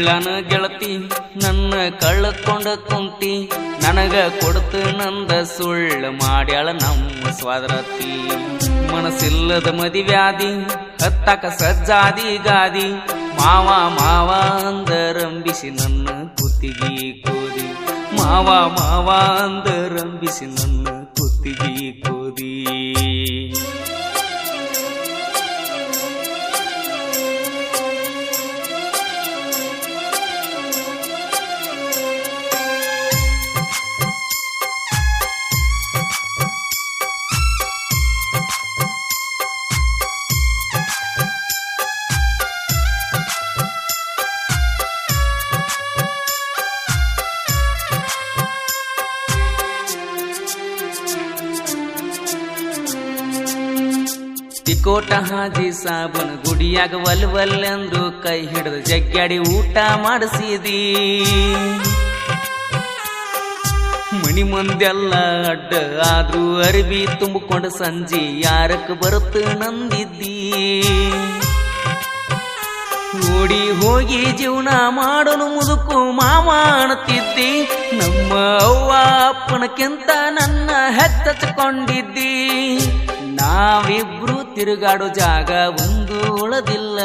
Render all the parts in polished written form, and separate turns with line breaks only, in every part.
ಕಳ್ಳನ ಗೆಳತಿ ನನ್ನ ಕಳ್ಕೊಂಡ ಕುಂತಿ ನನಗ ಕೊಡ್ತು ನಂದ ಸುಳ್ಳು ಮಾಡ್ಯಾಳ ನಮ್ಮ ಸ್ವಾದರತಿ ಮನಸ್ಸಿಲ್ಲದ ಮದಿವ್ಯಾದಿ ಹತ್ತಕ ಸಜ್ಜಾದಿ ಗಾದಿ ಮಾವ ಮಾವ ಅಂದರಂಬಿಸಿ ನನ್ನ ಕುತ್ತಿಗೆ ಕೋದಿ ಮಾವ ಮಾವ ಅಂದರಂಬಿಸಿ ನನ್ನ ಕುತ್ತಿಗೆ ಕೋದಿ ತಿಕೋಟ ಹಾಜಿ ಸಾಬನ ಗುಡಿಯಾಗ ವಲ್ವಲ್ಲೆಂದು ಕೈ ಹಿಡಿದು ಜಗ್ಗಾಡಿ ಊಟ ಮಾಡಿಸಿದಿ ಮಣಿ ಮಂದೆಲ್ಲ ಅಡ್ಡ ಆದ್ರೂ ಅರಿವಿ ತುಂಬಿಕೊಂಡು ಸಂಜೆ ಯಾರಕ್ಕೆ ಬರುತ್ತ ನಂದಿದ್ದಿ ಓಡಿ ಹೋಗಿ ಜೀವನ ಮಾಡಲು ಮುದುಕು ಮಾಮ ಅನ್ನುತ್ತಿದ್ದಿ ನಮ್ಮ ಅವ್ವ ಅಪ್ಪನಕ್ಕಿಂತ ನನ್ನ ಹೆಚ್ಚಚ್ಕೊಂಡಿದ್ದಿ ನಾವಿಬ್ರು ತಿರುಗಾಡೋ ಜಾಗ ಒಂದು ಉಳದಿಲ್ಲ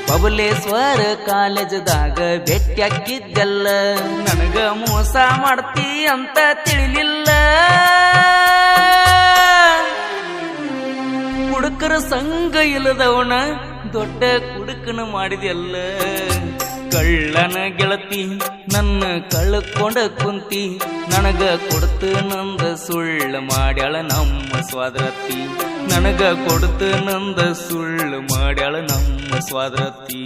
ಬಬಲೇಶ್ವರ ಕಾಲೇಜದಾಗ ಭೇಟಿಯಾಗಿದ್ದೆಲ್ಲ ನನಗ ಮೋಸ ಮಾಡ್ತಿ ಅಂತ ತಿಳಿಲಿಲ್ಲ ಕುಡುಕರ ಸಂಘ ಇಲ್ಲದವನ ದೊಡ್ಡ ಕುಡುಕನ ಮಾಡಿದೆಲ್ಲ ಕಳ್ಳನ ಗೆಳತಿ ನನ್ನ ಕಳ್ಕೊಂಡ ಕುಂತಿ ನನಗ ಕೊಡ್ತು ನಂದ ಸುಳ್ಳು ಮಾಡ್ಯಾಳ ನಮ್ಮ ಸ್ವಾದರತಿ ನನಗ ಕೊಡ್ತು ನಂದ ಸುಳ್ಳು ಮಾಡ್ಯಾಳ ನಮ್ಮ ಸ್ವಾದರತಿ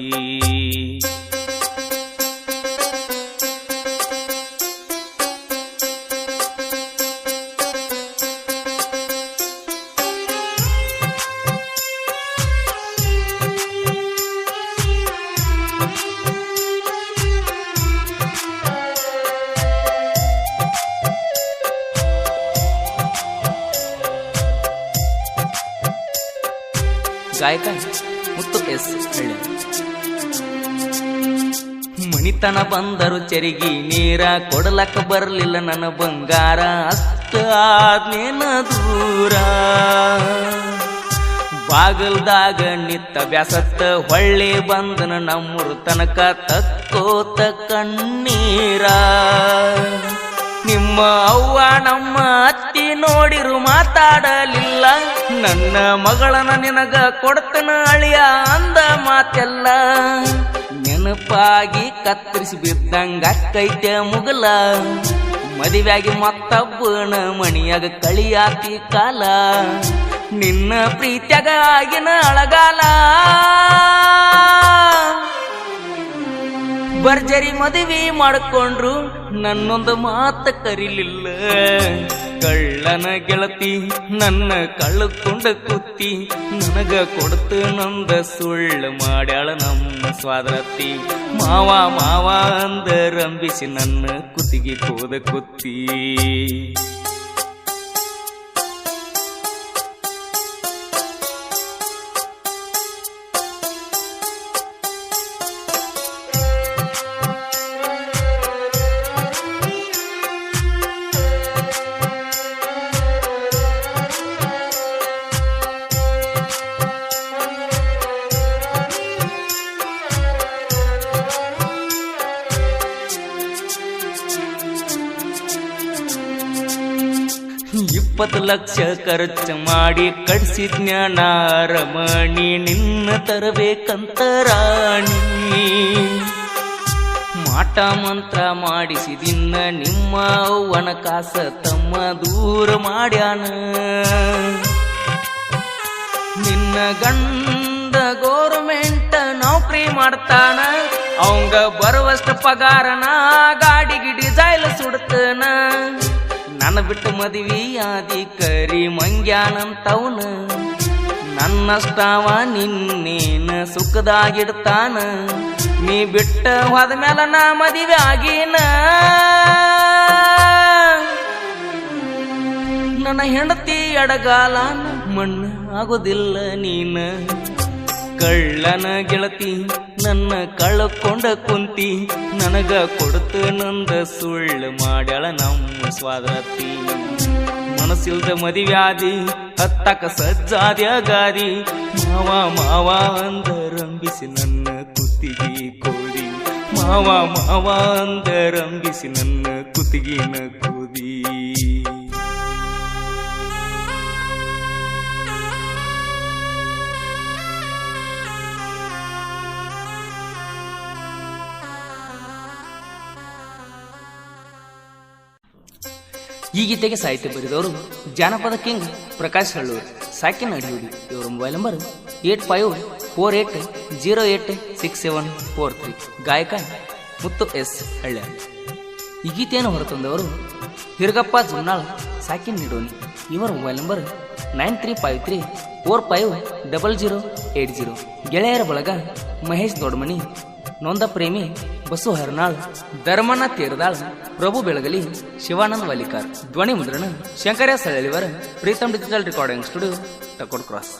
ಗಾಯಕ ಮುತ್ತು ಎಸ್ ಹಳ್ಳಿ ಮಣಿತನ ಬಂದರು ಚೆರಿಗಿ ನೀರ ಕೊಡಲಕ್ಕ ಬರಲಿಲ್ಲ ನನ್ನ ಬಂಗಾರ ಅಷ್ಟ ಆದ್ನೇನ ದೂರ ಬಾಗಲ್ದಾಗ ನಿತ್ತ ಬ್ಯಾಸತ್ತ ಹೊಳ್ಳಿ ಬಂದನ ನಮ್ಮೂರು ತನಕ ತಕ್ಕೋತ ಕಣ್ಣೀರ ನಿಮ್ಮ ಅವ್ವ ನಮ್ಮ ಅತ್ತಿ ನೋಡಿರು ಮಾತಾಡಲಿಲ್ಲ ನನ್ನ ಮಗಳನ ನಿನಗ ಕೊಡ್ತನ ಅಳಿಯ ಅಂದ ಮಾತೆಲ್ಲ ನೆನಪಾಗಿ ಕತ್ತರಿಸಿ ಬಿದ್ದಂಗ ಕೈತೆ ಮುಗಲ ಮದುವೆಯಾಗಿ ಮತ್ತೊಬ್ಬನ ಮಣಿಯಾಗ ಕಳಿಯಾತಿ ಕಾಲ ನಿನ್ನ ಪ್ರೀತ್ಯಾಗ ಆಗಿನ ಅಳಗಾಲ ಭರ್ಜರಿ ಮದುವೆ ಮಾಡಿಕೊಂಡ್ರು ನನ್ನೊಂದು ಮಾತ ಕರಿಲಿಲ್ಲ ಕಳ್ಳನ ಗೆಳತಿ ನನ್ನ ಕಳ್ಕೊಂಡ ಕುತ್ತಿ ನನಗ ಕೊಡ್ತು ನಂದ ಸುಳ್ಳು ಮಾಡ್ಯಾಳ ನಮ್ಮ ಸ್ವಾದರತಿ ಮಾವ ಮಾವ ಅಂದರಂಬಿಸಿ ನನ್ನ ಕುತ್ತಿಗೆ ಕೋದ ಕುತ್ತಿ $20 ಲಕ್ಷ ಖರ್ಚು ಮಾಡಿ ಕಡ್ಸಿದ್ನ ನಾರಮಣಿ ನಿನ್ನ ತರಬೇಕಂತ ರಾಣಿ ಮಾಟ ಮಂತ್ರ ಮಾಡಿಸಿದಿನ್ನ ನಿಮ್ಮ ಅವ್ವನ ಕಾಸ ತಮ್ಮ ದೂರ ಮಾಡ್ಯಾನ ನಿನ್ನ ಗಂಡ ಗೌರ್ಮೆಂಟ್ ನೌಕರಿ ಮಾಡ್ತಾನ ಅವಂಗ ಬರುವಷ್ಟು ಪಗಾರನ ಗಾಡಿ ಗಿಡಿ ಜಾಯ್ಲ ಸುಡ್ತಾನ ನನ್ನ ಬಿಟ್ಟು ಮದುವೆ ಆದಿ ಕರಿ ಮಂಗ್ಯಾನಂತವನ ನನ್ನಷ್ಟವ ನಿನ್ನೇನ ಸುಖದಾಗಿಡ್ತಾನ ನೀ ಬಿಟ್ಟ ಹೋದ ಮೇಲೆ ನಾ ಮದುವೆ ಆಗಿನ ನನ್ನ ಹೆಂಡತಿ ಎಡಗಾಲ ಮಣ್ಣು ಆಗೋದಿಲ್ಲ ನೀನ ಕಳ್ಳನ ಗೆಳತಿ ನನ್ನ ಕಳ್ಕೊಂಡ ಕುಂತಿ ನನಗ ಕೊಡುತ್ತ ನಂದ ಸುಳ್ಳು ಮಾಡ್ಯಾಳ ನಮ್ಮ ಸ್ವಾದರತಿ ಮನಸ್ಸಿಲ್ದ ಮದಿವ್ಯಾದಿ ಹತ್ತಕ ಸಜ್ಜಾದ್ಯ ಗಾದಿ ಮಾವ ಮಾವ ಅಂದರಂಬಿಸಿ ನನ್ನ ಕುತ್ತಿಗೆ ಕೋದಿ ಮಾವ ಮಾವ ಅಂದರಂಬಿಸಿ ನನ್ನ ಕುತ್ತಿಗಿನ ಕೂದಿ ಈ ಗೀತೆಗೆ ಸಾಹಿತ್ಯ ಬರೆದವರು ಜಾನಪದ ಕಿಂಗ್ ಪ್ರಕಾಶ್ ಹಳ್ಳೂರು ಸಾಕಿನ ಅಡಿಯೂರಿ. ಇವರ ಮೊಬೈಲ್ ನಂಬರ್ 8548086743. ಗಾಯಕ ಮುತ್ತು ಎಸ್ ಹಳ್ಳ್ಯ. ಈ ಗೀತೆಯನ್ನು ಹೊರತಂದವರು ಹಿರಗಪ್ಪ ಜುನ್ನಾಳ್ ಸಾಕಿನ್ ನಿಡೋನಿ. ಇವರ ಮೊಬೈಲ್ ನಂಬರ್ 9353450080. ಗೆಳೆಯರ ಬಳಗ ಮಹೇಶ್ ದೊಡ್ಡಮನಿ, ನೊಂದ ಪ್ರೇಮಿ ಬಸು ಹರ್ನಾಳ್, ಧರ್ಮಣ್ಣ ತೇರದಾಳ್, ಪ್ರಭು ಬೆಳಗಲಿ, ಶಿವಾನಂದ್ ವಾಲಿಕಾರ್. ಧ್ವನಿ ಮುದ್ರಣ Shankara Salalivar, Preetam digital recording studio, Takod cross.